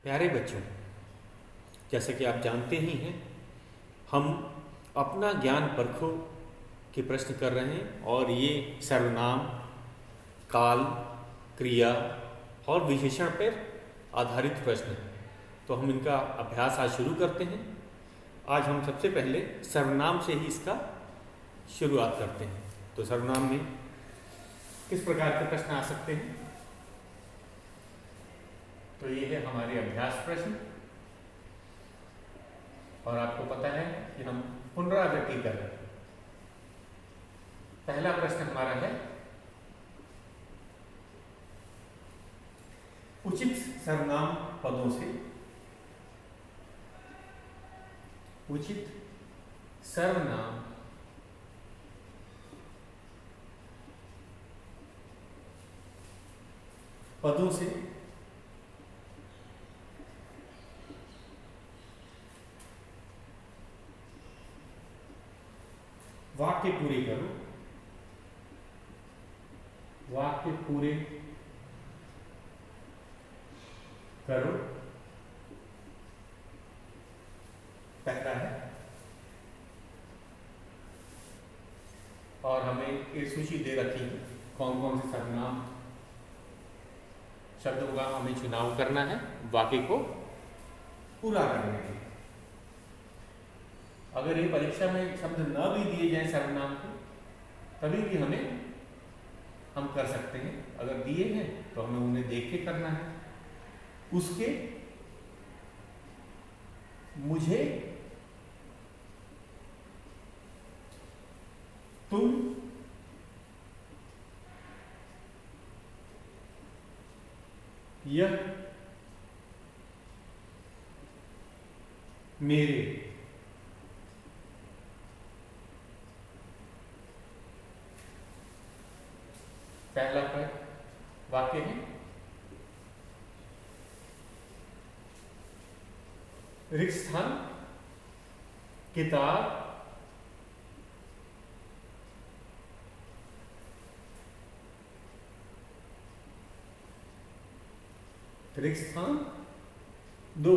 प्यारे बच्चों, जैसा कि आप जानते ही हैं, हम अपना ज्ञान परखो के प्रश्न कर रहे हैं और ये सर्वनाम, काल, क्रिया और विशेषण पर आधारित प्रश्न हैं। तो हम इनका अभ्यास आज शुरू करते हैं। आज हम सबसे पहले सर्वनाम से ही इसका शुरुआत करते हैं। तो सर्वनाम में किस प्रकार के प्रश्न आ सकते हैं? तो ये है हमारे अभ्यास प्रश्न और आपको पता है कि हम पुनरावृत्ति कर रहे हैं। पहला प्रश्न हमारा है, उचित सर्वनाम पदों से उचित सर्वनाम पदों से वाक्य पूरे करो। वाक्य पूरे करो पहला है। और हमें एक सूची दे रखी है कौन कौन से सर्वनाम शब्दों का हमें चुनाव करना है वाक्य को पूरा करने के लिए। अगर ये परीक्षा में शब्द न भी दिए जाए सर्वनाम को, तभी भी हम कर सकते हैं। अगर दिए हैं तो हमें उन्हें देख के करना है। उसके, मुझे, तुम, यह, मेरे, पहला वाक्य है। रिक्त स्थान, किताब, रिक्त स्थान 2।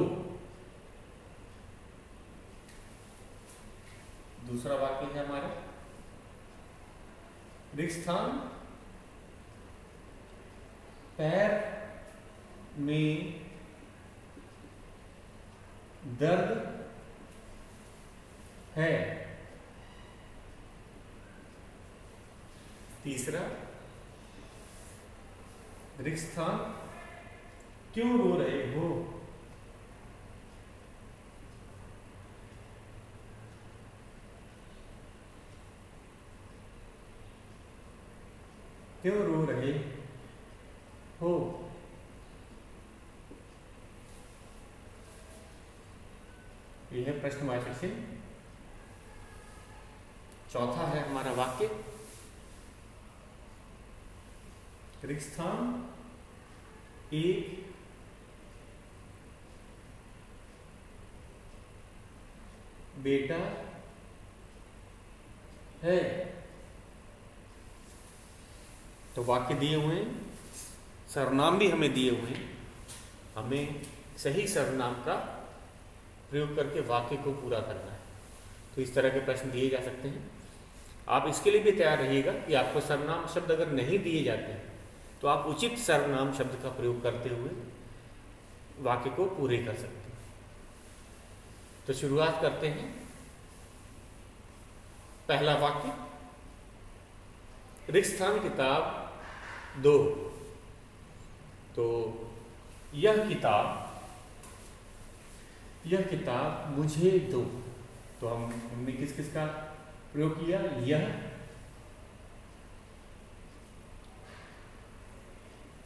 दूसरा वाक्य है हमारा, रिक्त स्थान, पैर में दर्द है। तीसरा, रिक्त स्थान, क्यों रो रहे हो? क्यों रो रहे हो? यह है प्रश्नवाचक चिन्ह। चौथा है हमारा वाक्य, रिक्त स्थान, एक बेटा है। तो वाक्य दिए हुए हैं, सर्वनाम भी हमें दिए हुए हैं। हमें सही सर्वनाम का प्रयोग करके वाक्य को पूरा करना है। तो इस तरह के प्रश्न दिए जा सकते हैं। आप इसके लिए भी तैयार रहिएगा कि आपको सर्वनाम शब्द अगर नहीं दिए जाते हैं तो आप उचित सर्वनाम शब्द का प्रयोग करते हुए वाक्य को पूरे कर सकते हैं। तो शुरुआत करते हैं। पहला वाक्य, रिक्त स्थान, किताब 2। तो यह किताब मुझे दो। तो हमने किस किस का प्रयोग किया?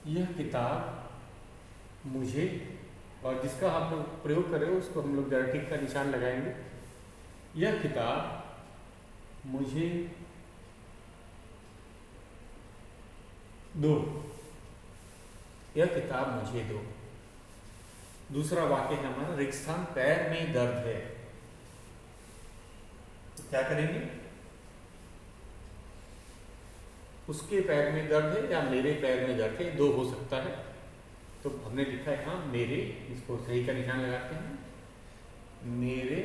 यह किताब मुझे, और जिसका हम लोग प्रयोग कर रहे हो उसको हम लोग जरा टिक का निशान लगाएंगे। यह किताब मुझे दो। यह किताब मुझे दो। दूसरा वाक्य है हमारा, रिक्त स्थान, पैर में दर्द है। तो क्या करेंगे? उसके पैर में दर्द है या मेरे पैर में दर्द है, दो हो सकता है। तो तो हमने लिखा है हाँ मेरे, इसको सही का निशान लगाते हैं, मेरे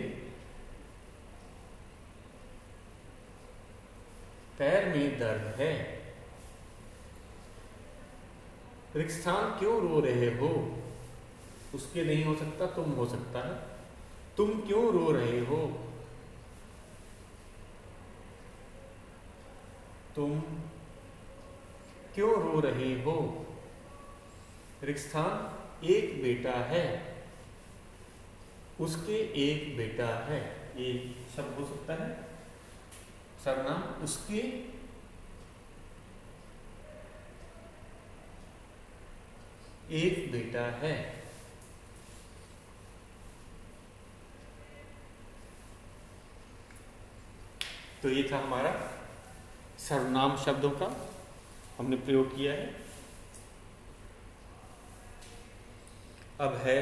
पैर में दर्द है। रिक्स्थान क्यों रो रहे हो, उसके नहीं हो सकता, तुम हो सकता है। तुम क्यों रो रहे हो, तुम क्यों रो रहे हो। रिक्स्थान एक बेटा है, उसके एक बेटा है। ये शब्द हो सकता है सर्वनाम, उसके एक बेटा है। तो ये था हमारा सर्वनाम शब्दों का हमने प्रयोग किया है। अब है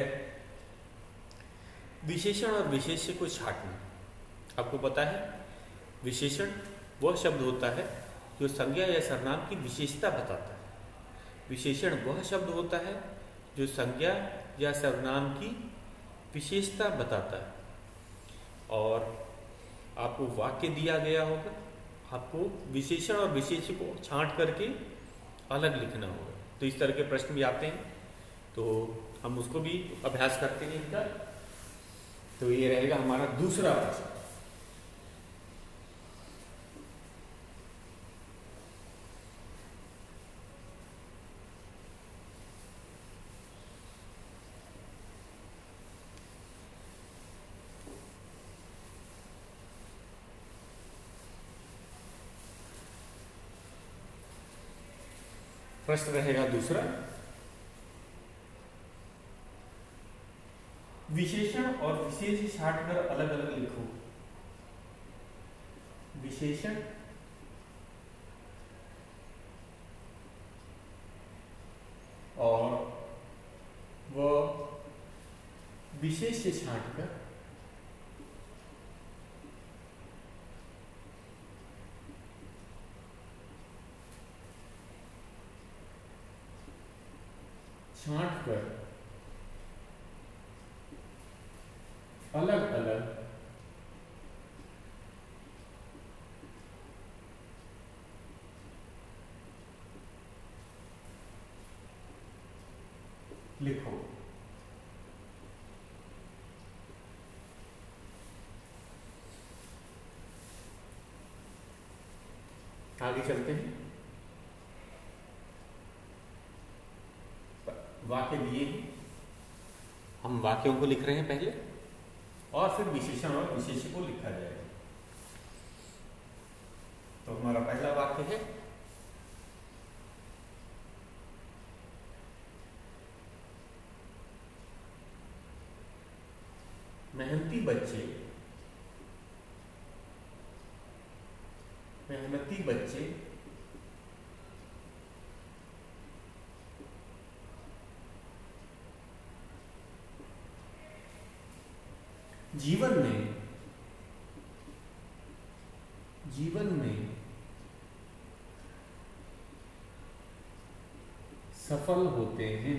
विशेषण और विशेष्य को छांटना। आपको पता है विशेषण वह शब्द होता है जो संज्ञा या सर्वनाम की विशेषता बताता है। विशेषण वह शब्द होता है जो संज्ञा या सर्वनाम की विशेषता बताता है। और आपको वाक्य दिया गया होगा, आपको विशेषण और विशेष्य को छांट करके अलग लिखना होगा। तो इस तरह के प्रश्न भी आते हैं, तो हम उसको भी अभ्यास करते हैं इनका। तो ये रहेगा हमारा दूसरा प्रश्न। प्रश्न रहेगा दूसरा, विशेषण और विशेष छांट कर अलग अलग लिखो। विशेषण और वह विशेष छांट कर अलग अलग लिखो। आगे चलते हैं। वाक्य दिए हैं, हम वाक्यों को लिख रहे हैं पहले और फिर विशेषण और विशेष्य को लिखा जाएगा। तो हमारा पहला वाक्य है, मेहनती बच्चे जीवन में सफल होते हैं।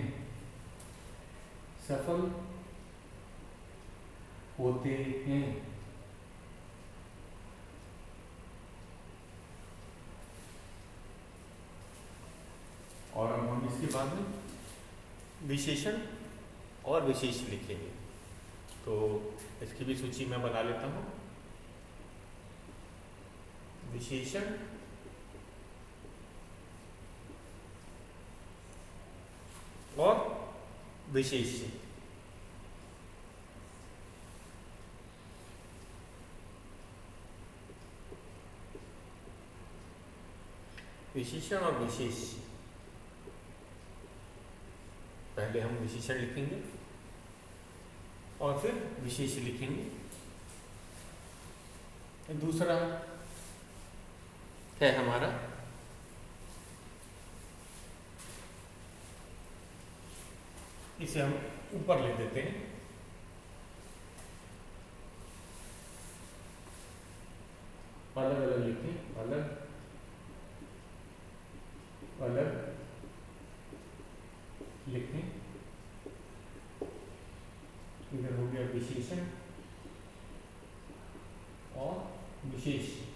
और अब हम इसके बाद में विशेषण और विशेष लिखेंगे। तो इसकी भी सूची मैं बना लेता हूं। विशेषण और विशेष्य। विशेषण और विशेष्य, पहले हम विशेषण लिखेंगे और फिर विशेष्य लिखेंगे। दूसरा है हमारा इसे हम ऊपर ले देते हैं। अलग अलग लिखें, अलग अलग लिखें। इधर हो गया विशेषण और विशेष्य।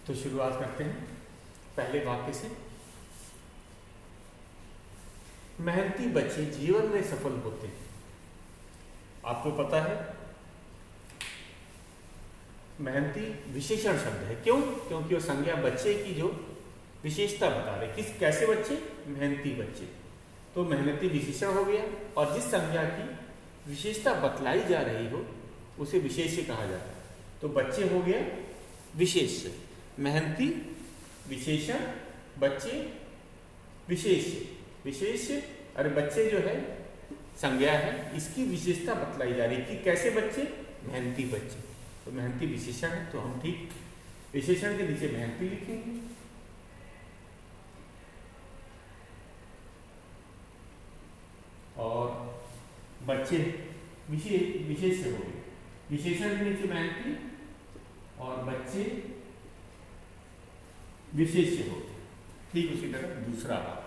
तो शुरुआत करते हैं पहले वाक्य से। मेहनती बच्चे जीवन में सफल होते हैं। आपको पता है मेहनती विशेषण शब्द है, क्यों? क्योंकि वो संज्ञा बच्चे की जो विशेषता बता रहे। किस कैसे बच्चे? मेहनती बच्चे। तो मेहनती विशेषण हो गया, और जिस संज्ञा की विशेषता बतलाई जा रही हो उसे विशेष्य कहा जाता है। तो बच्चे हो गया विशेष्य, मेहनती विशेषण, बच्चे विशेष्य। विशेष्य अरे बच्चे जो है संज्ञा है, इसकी विशेषता बतलाई जा रही कि कैसे बच्चे? मेहनती बच्चे। तो मेहनती विशेषण है, तो हम ठीक विशेषण के नीचे मेहनती लिखेंगे। और बच्चे विशेष्य हो गए, विशेषण के नीचे मेहनती और बच्चे विशेष्य हो गए। ठीक उसी तरह दूसरा वाक्य।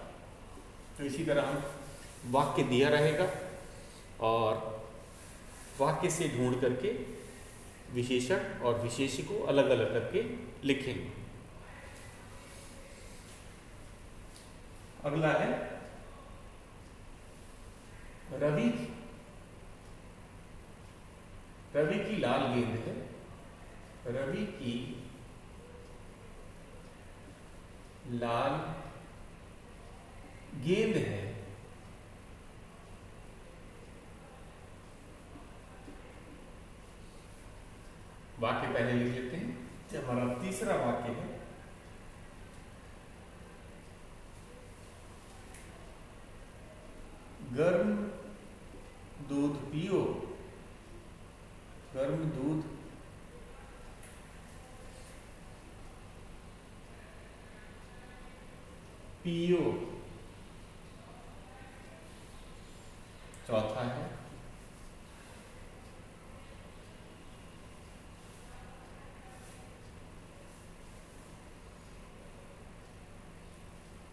तो इसी तरह हम वाक्य दिया रहेगा और वाक्य से ढूंढ करके विशेषण और विशेष्य को अलग अलग करके लिखेंगे। अगला है रवि की लाल गेंद है। रवि की लाल गेंद है। वाक्य पहले लिख लेते हैं। जब हमारा तीसरा वाक्य है, गर्म दूध पियो। गर्म दूध पियो। चौथा है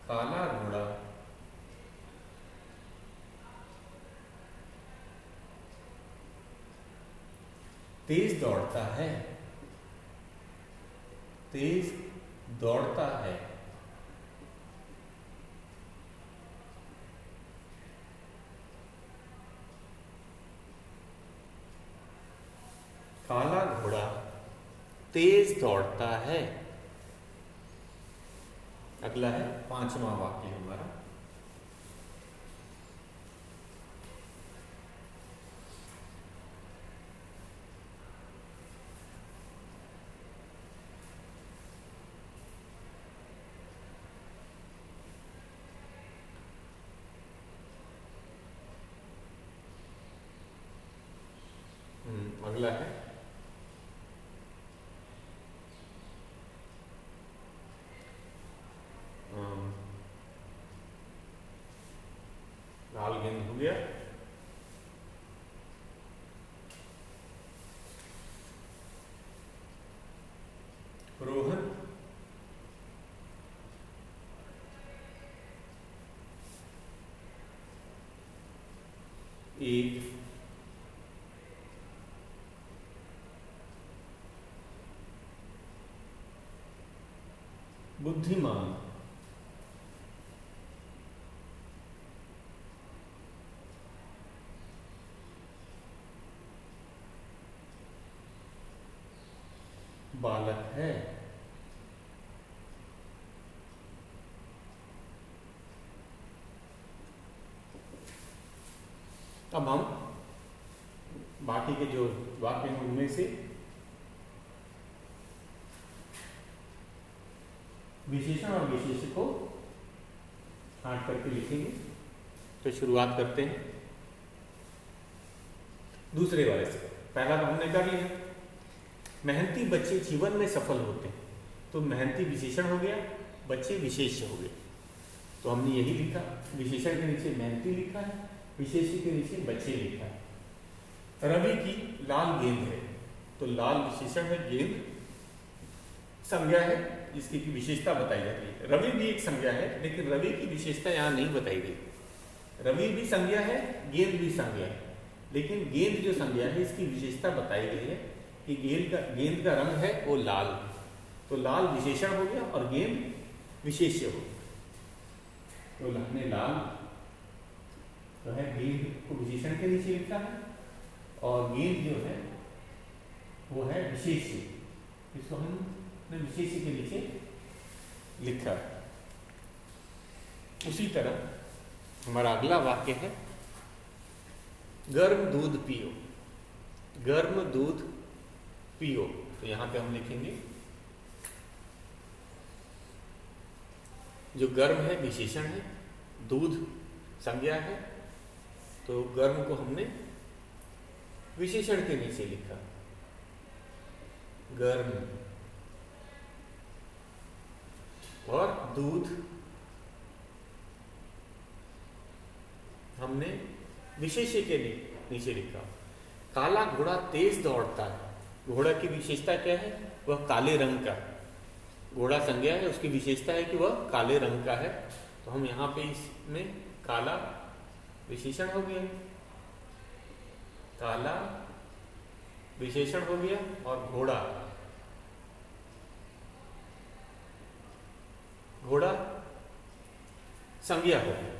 काला घोड़ा तेज दौड़ता है। तेज दौड़ता है। काला घोड़ा तेज दौड़ता है। अगला है पांचवा वाक्य हमारा। अगला है लाल गेंद हो गया। रोहन एक बुद्धिमान बालक है। अब हम बाकी के जो वाक्य हैं उनमें से विशेषण और विशेष्य को छांट करके लिखेंगे। तो शुरुआत करते हैं दूसरे वाले से। पहला तो हमने कर लिया, मेहनती बच्चे जीवन में सफल होते हैं। तो मेहनती विशेषण हो गया, बच्चे विशेष्य हो गए। तो हमने यही लिखा, विशेषण के नीचे मेहनती लिखा है, विशेष्य के नीचे बच्चे लिखा है। रवि की लाल गेंद है। तो लाल विशेषण है, गेंद संज्ञा है, इसकी की विशेषता बताई जाती है। रवि भी एक संज्ञा है, लेकिन रवि की विशेषता यहाँ नहीं बताई गई। रवि भी संज्ञा है, गेंद भी संज्ञा है, लेकिन गेंद जो संज्ञा है इसकी विशेषता बताई गई है कि गेंद का रंग है वो लाल, तो लाल विशेषण हो गया और गेंद विशेष्य हो गया। तो हमने लाल तो है गेंद को विशेषण के नीचे लिखा है और गेंद जो है वो है विशेष्य, इसको हमने विशेष्य के नीचे लिखा है। उसी तरह हमारा अगला वाक्य है गर्म दूध पियो, गर्म दूध पियो। तो यहां पे हम लिखेंगे जो गर्म है विशेषण है, दूध संज्ञा है, तो गर्म को हमने विशेषण के नीचे लिखा, गर्म, और दूध हमने विशेष्य के नीचे लिखा। काला घोड़ा तेज दौड़ता है, घोड़ा की विशेषता क्या है, वह काले रंग का है। घोड़ा संज्ञा है, उसकी विशेषता है कि वह काले रंग का है, तो हम यहाँ पे इसमें काला विशेषण हो गया, काला विशेषण हो गया, और घोड़ा, घोड़ा संज्ञा हो गया।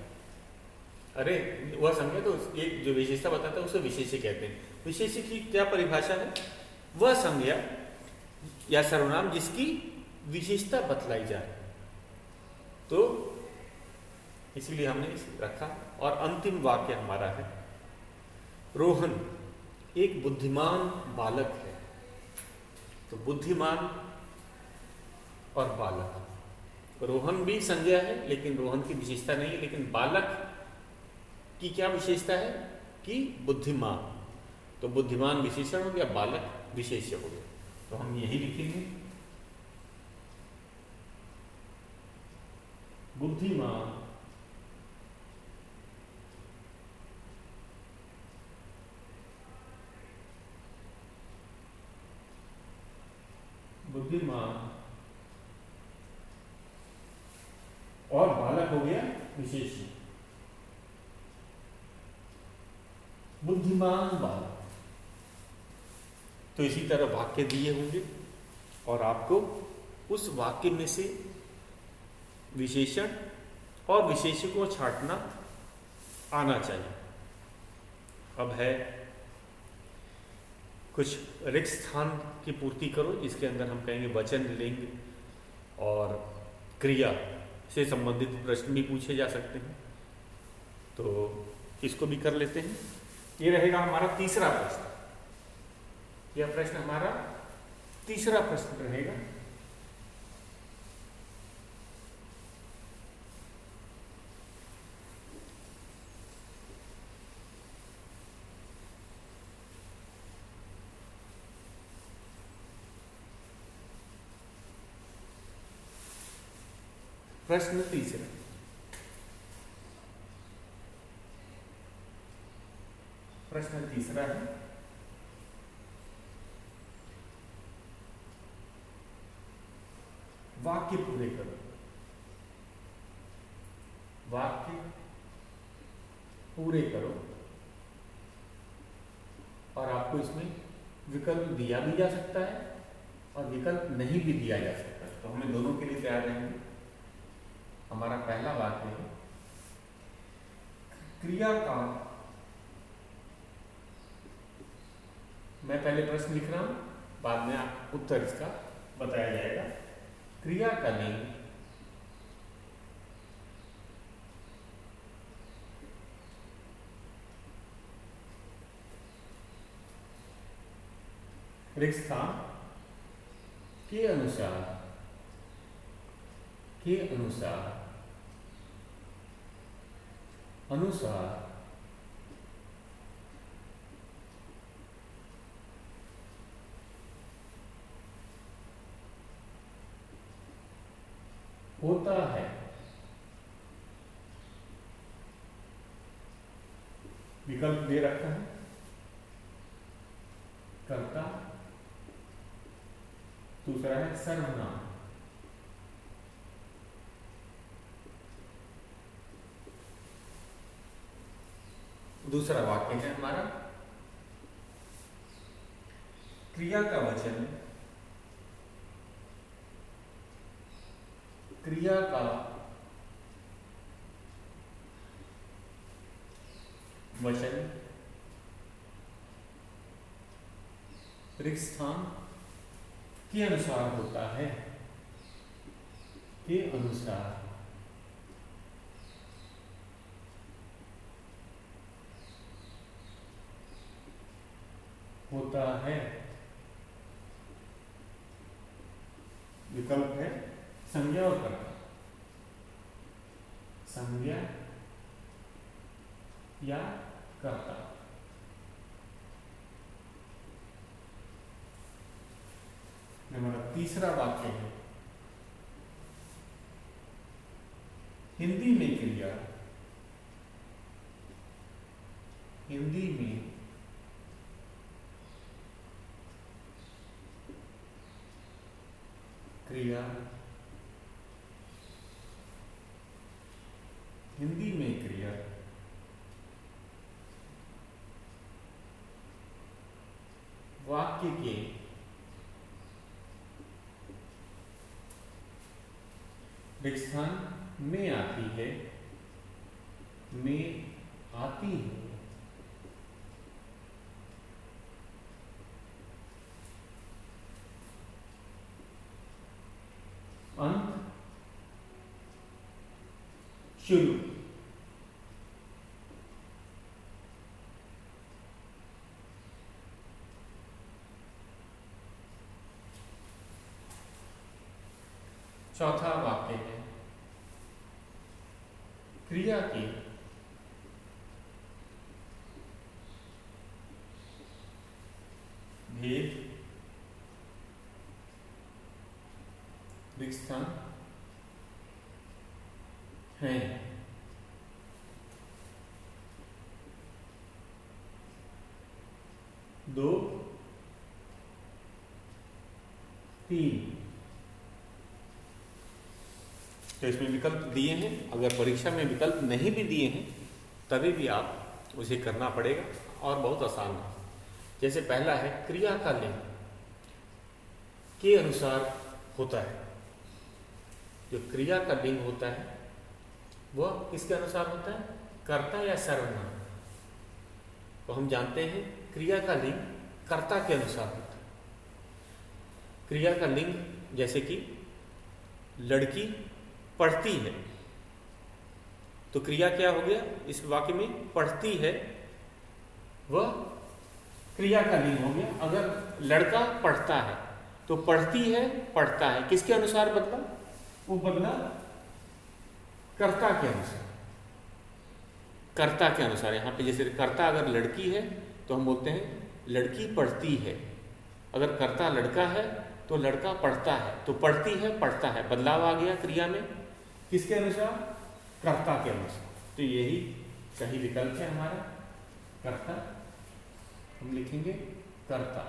अरे वह संज्ञा तो एक जो विशेषता बताता है उसे विशेष्य कहते हैं। विशेष्य की क्या परिभाषा है, वह संज्ञा या सर्वनाम जिसकी विशेषता बतलाई जाए, तो इसीलिए हमने इसे रखा। और अंतिम वाक्य हमारा है रोहन एक बुद्धिमान बालक है। तो बुद्धिमान और बालक, रोहन भी संज्ञा है लेकिन रोहन की विशेषता नहीं है, लेकिन बालक की क्या विशेषता है कि बुद्धिमान, तो बुद्धिमान विशेषण हो गया, बालक विशेष्य हो गया। तो हम यही लिखेंगे बुद्धिमान बुद्धिमान और बालक हो गया विशेष्य, बुद्धिमान बालक। तो इसी तरह वाक्य दिए होंगे और आपको उस वाक्य में से विशेषण और विशेष्य को छांटना आना चाहिए। अब है कुछ रिक्त स्थान की पूर्ति करो, जिसके अंदर हम कहेंगे वचन, लिंग और क्रिया से संबंधित प्रश्न भी पूछे जा सकते हैं, तो इसको भी कर लेते हैं। ये रहेगा हमारा तीसरा प्रश्न, यह प्रश्न हमारा तीसरा प्रश्न रहेगा। प्रश्न तीसरा, प्रश्न तीसरा है वाक्य पूरे करो, वाक्य पूरे करो। और आपको इसमें विकल्प दिया भी जा सकता है और विकल्प नहीं भी दिया जा सकता है, तो हमें दोनों के लिए तैयार रहेंगे। हमारा पहला वाक्य है क्रिया का, मैं पहले प्रश्न लिख रहा हूं, बाद में आप उत्तर इसका बताया जाएगा। क्रिया का लिंग रिक्त स्थान के अनुसार होता है। विकल्प दे रखा है, कर्ता, दूसरा है सर्वनाम। दूसरा वाक्य है हमारा क्रिया का वचन, क्रिया का वचन रिक्त स्थान के अनुसार होता है, के अनुसार होता है। विकल्प है संज्ञा और कर्ता, संज्ञा या कर्ता। हमारा तीसरा वाक्य है हिंदी में क्रिया, हिंदी में क्रिया, हिंदी में क्रिया वाक्य के रिक्त स्थान में आती है, में आती है। अंत शुरू। चौथा वाक्य है क्रिया के भेद रिक्त स्थान है। 2 3 तो इसमें विकल्प दिए हैं। अगर परीक्षा में विकल्प नहीं भी दिए हैं तभी भी आप उसे करना पड़ेगा और बहुत आसान है। जैसे पहला है क्रिया का लिंग के अनुसार होता है। जो क्रिया का लिंग होता है वह किसके अनुसार होता है, कर्ता या सर्वनाम। तो हम जानते हैं क्रिया का लिंग कर्ता के अनुसार होता है। क्रिया का लिंग जैसे कि लड़की पढ़ती है, तो क्रिया क्या हो गया इस वाक्य में, पढ़ती है, वह क्रिया का लिंग हो गया। अगर लड़का पढ़ता है तो पढ़ती है, पढ़ता है किसके अनुसार बदला, वो बदला कर्ता के अनुसार, कर्ता के अनुसार। यहाँ पे जैसे कर्ता अगर लड़की है तो हम बोलते हैं लड़की पढ़ती है। अगर कर्ता लड़का है तो लड़का पढ़ता है, तो पढ़ती है पढ़ता है, बदलाव आ गया क्रिया में किसके अनुसार, कर्ता के अनुसार। तो यही सही विकल्प है हमारा कर्ता। हम लिखेंगे कर्ता।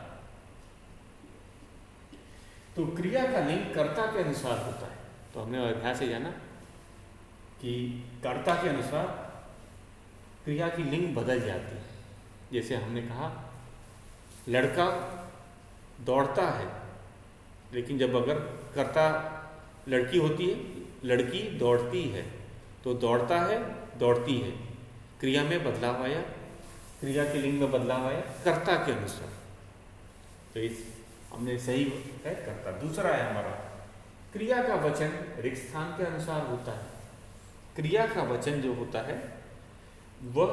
तो क्रिया का लिंग कर्ता के अनुसार होता है। तो हमने अभ्यास से जाना कि कर्ता के अनुसार क्रिया की लिंग बदल जाती है। जैसे हमने कहा लड़का दौड़ता है, लेकिन जब अगर कर्ता लड़की होती है, लड़की दौड़ती है, तो दौड़ता है दौड़ती है, क्रिया में बदलाव आया, क्रिया के लिंग में बदलाव आया कर्ता के अनुसार। तो इस हमने सही है कर्ता। दूसरा है हमारा क्रिया का वचन रिक्त स्थान के अनुसार होता है। क्रिया का वचन जो होता है वह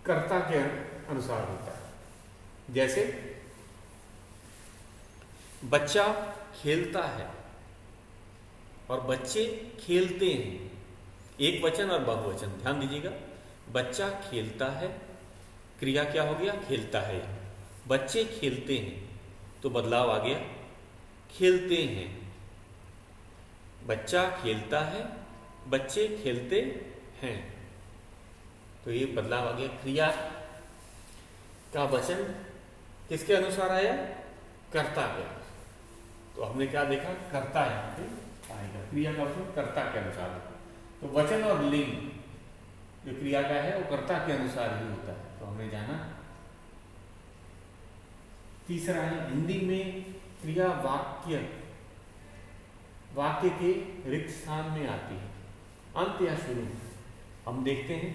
कर्ता के अनुसार होता है। जैसे बच्चा खेलता है और बच्चे खेलते हैं, एक वचन और बहुवचन, ध्यान दीजिएगा। बच्चा खेलता है, क्रिया क्या हो गया, खेलता है। बच्चे खेलते हैं तो बदलाव आ गया, खेलते हैं। बच्चा खेलता है, बच्चे खेलते हैं, तो ये बदलाव आ गया। क्रिया का वचन किसके अनुसार आया, कर्ता के अनुसार। तो हमने क्या देखा, कर्ता यहाँ पे आएगा, क्रिया का वचन कर्ता के अनुसार होगा। तो वचन और लिंग जो क्रिया का है वो कर्ता के अनुसार ही होता है, तो हमने जाना। तीसरा है, हिंदी में क्रिया वाक्य के रिक्त स्थान में आती है, अंत या शुरू में। हम देखते हैं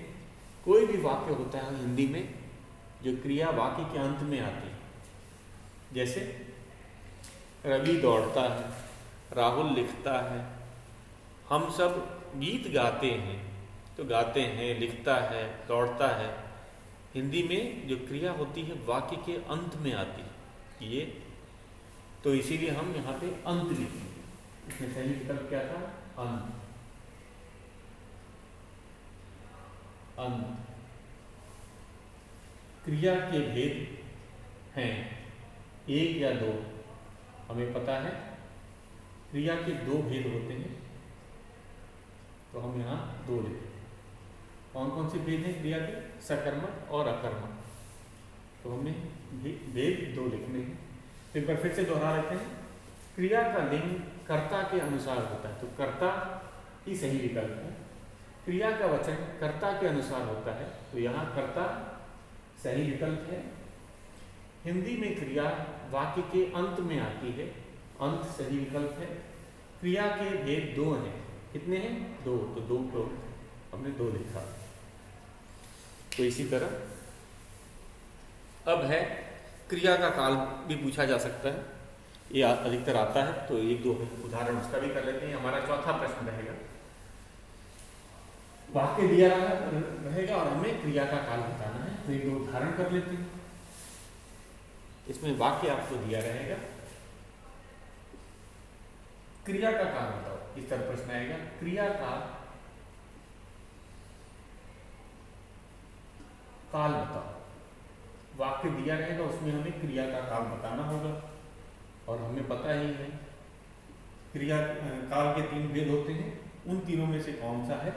कोई भी वाक्य होता है हिंदी में जो क्रिया वाक्य के अंत में आती है, जैसे रवि दौड़ता है, राहुल लिखता है, हम सब गीत गाते हैं, तो गाते हैं, लिखता है, दौड़ता है। हिंदी में जो क्रिया होती है वाक्य के अंत में आती है ये, तो इसीलिए हम यहाँ पे अंत लिखेंगे। इसमें सही विकल्प क्या था, अंत। अंत। क्रिया के भेद हैं एक या दो, हमें पता है क्रिया के दो भेद होते हैं, तो हम यहाँ दो लिखें। कौन कौन से भेद हैं क्रिया के, सकर्मक और अकर्मक, तो हमें भेद दो लिखने हैं। तो एक बार फिर से दोहरा लेते हैं, क्रिया का लिंग कर्ता के अनुसार होता है, तो कर्ता ही सही विकल्प है। क्रिया का वचन कर्ता के अनुसार होता है, तो यहाँ कर्ता सही विकल्प है। हिंदी में क्रिया वाक्य के अंत में आती है, अंत सही विकल्प है। क्रिया के भेद दो हैं, कितने हैं, दो, तो दो को हमने दो लिखा। तो इसी तरह अब है क्रिया का काल भी पूछा जा सकता है, ये अधिकतर आता है, तो एक दो उदाहरण उसका भी कर लेते हैं। हमारा चौथा प्रश्न रहेगा, वाक्य दिया रहेगा और हमें क्रिया का काल बताना है, तो एक दो उदाहरण कर लेते हैं। इसमें वाक्य आपको दिया रहेगा, क्रिया का काल बताओ, इस तरह प्रश्न आएगा, क्रिया का काल बताओ। वाक्य दिया रहेगा, उसमें हमें क्रिया का काल बताना होगा, और हमें पता ही है क्रिया काल के तीन भेद होते हैं, उन तीनों में से कौन सा है,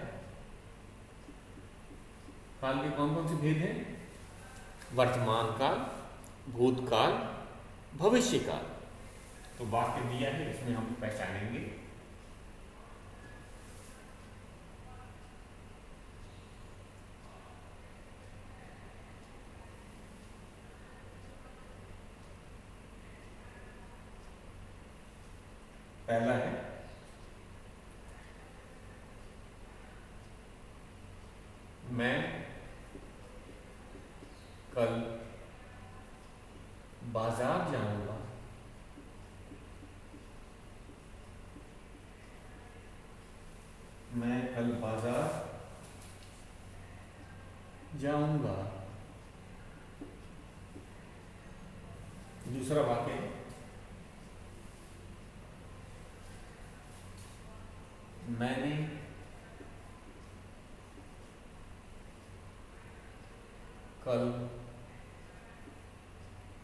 काल के कौन कौन से भेद हैं, वर्तमान काल, भूतकाल, भविष्य काल। तो वाक्य दिया है, इसमें हम पहचानेंगे। पहला है, मैं कल बाजार जाऊंगा। मैं कल बाजार जाऊंगा। दूसरा वाक्य है, मैंने कल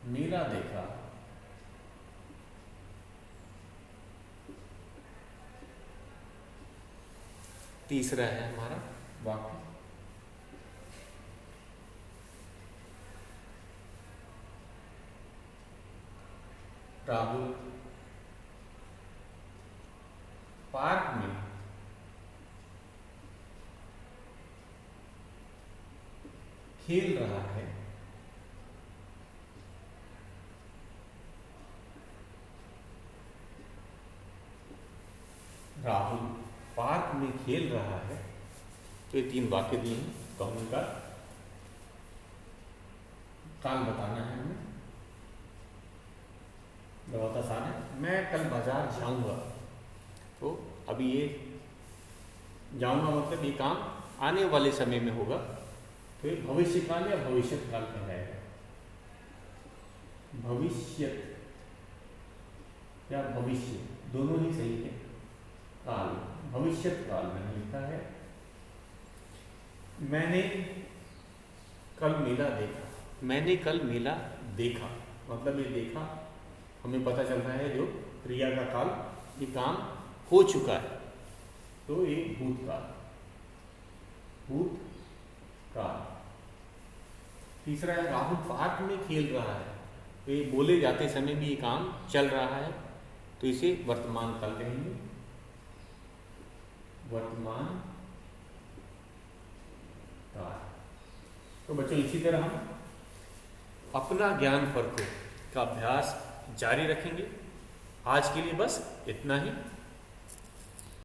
मेला देखा। तीसरा है हमारा वाक्य, राहुल पार्क में खेल रहा है। राहुल पार्क में खेल रहा है। तो ये तीन वाक्य दिए हैं, तो हम इनका काल बताना है हमें। बहुत आसान है, मैं कल बाजार जाऊंगा। तो अभी ये जाऊंगा मतलब ये काम आने वाले समय में होगा, तो ये भविष्य काल या भविष्यत काल कहलाएगा। भविष्यत या भविष्य दोनों ही सही है। काल, भविष्यत काल मैंने लिखा है। मैंने कल मेला देखा। मैंने कल मेला देखा मतलब ये देखा, हमें पता चल रहा है जो क्रिया का काल, ये काम हो चुका है, तो ये भूतकाल, भूतकाल। तीसरा है, राहुल पार्क में खेल रहा है। तो ये बोले जाते समय भी ये काम चल रहा है, तो इसे वर्तमान काल कहेंगे, वर्तमान काल। तो बच्चों इसी तरह हम अपना ज्ञान परखो का अभ्यास जारी रखेंगे। आज के लिए बस इतना ही।